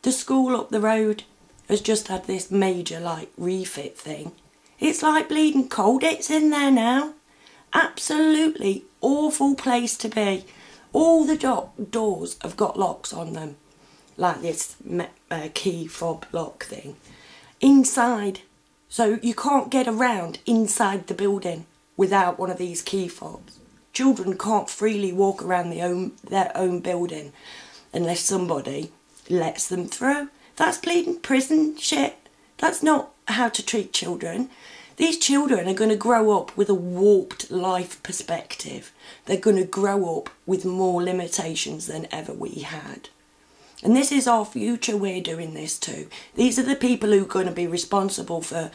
The school up the road has just had this major, like, refit thing. It's like bleeding cold. It's in there now. Absolutely awful place to be. All the doors have got locks on them. Like this key fob lock thing. Inside. So you can't get around inside the building without one of these key fobs. Children can't freely walk around their own building unless somebody lets them through. That's bleeding prison shit. That's not how to treat children. These children are going to grow up with a warped life perspective. They're going to grow up with more limitations than ever we had. And this is our future we're doing this to. These are the people who are going to be responsible for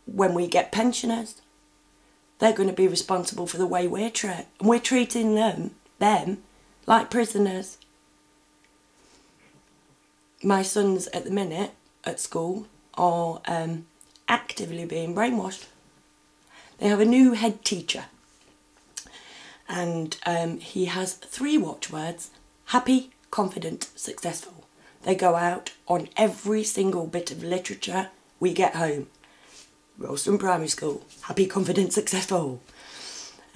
when we get pensioners. They're going to be responsible for the way we're treated. And we're treating them like prisoners. My sons at the minute at school are actively being brainwashed. They have a new head teacher. And he has 3 watchwords: happy, confident, successful. They go out on every single bit of literature we get home. Ralston Primary School, happy, confident, successful.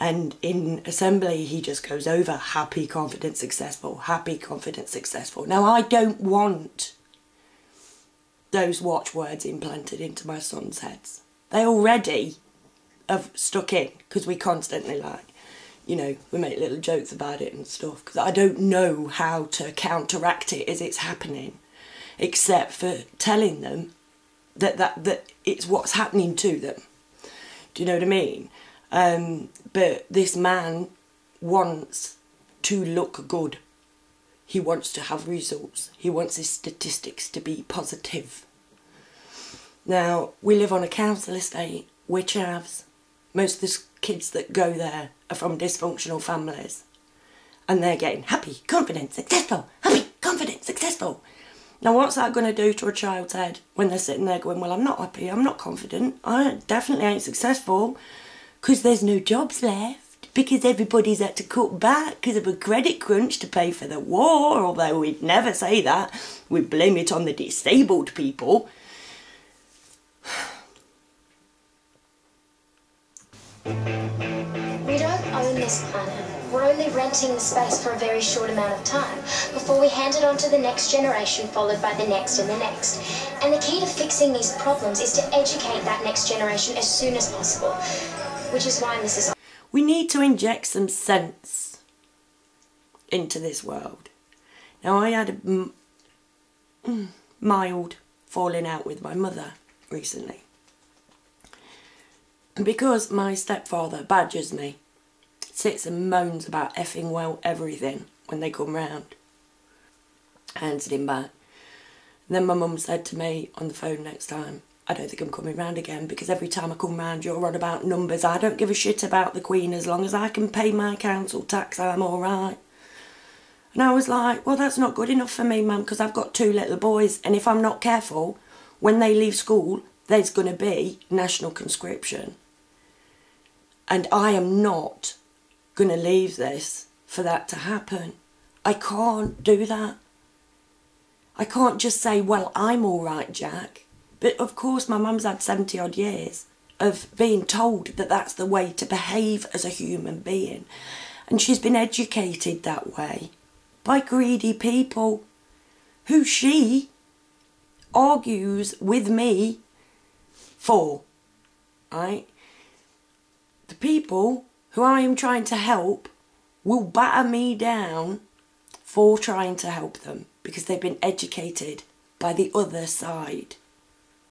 And in assembly he just goes over happy, confident, successful, happy, confident, successful. Now I don't want those watchwords implanted into my sons' heads. They already have stuck in because we constantly we make little jokes about it and stuff, because I don't know how to counteract it as it's happening, except for telling them that it's what's happening to them. Do you know what I mean? But this man wants to look good. He wants to have results. He wants his statistics to be positive. Now, we live on a council estate, which has most of the kids that go there are from dysfunctional families. And they're getting happy, confident, successful, happy, confident, successful. Now what's that going to do to a child's head when they're sitting there going, well, I'm not happy, I'm not confident, I definitely ain't successful, because there's no jobs left, because everybody's had to cut back because of a credit crunch to pay for the war, although we'd never say that, we'd blame it on the disabled people. We don't own this planet. We're only renting the space for a very short amount of time before we hand it on to the next generation, followed by the next and the next. And the key to fixing these problems is to educate that next generation as soon as possible, which is why this is... We need to inject some sense into this world. Now, I had a mild falling out with my mother recently. And because my stepfather badgers me, sits and moans about effing well everything when they come round, I answered him back. And then my mum said to me on the phone next time, I don't think I'm coming round again, because every time I come round you're on about numbers. I don't give a shit about the Queen. As long as I can pay my council tax, I'm all right. And I was like, well, that's not good enough for me, mum, because I've got 2 little boys, and if I'm not careful, when they leave school, there's going to be national conscription. And I am not going to leave this for that to happen. I can't do that. I can't just say, well, I'm all right, Jack. But of course my mum's had 70 odd years of being told that that's the way to behave as a human being. And she's been educated that way by greedy people who she argues with me for, right? The people who I am trying to help will batter me down for trying to help them, because they've been educated by the other side.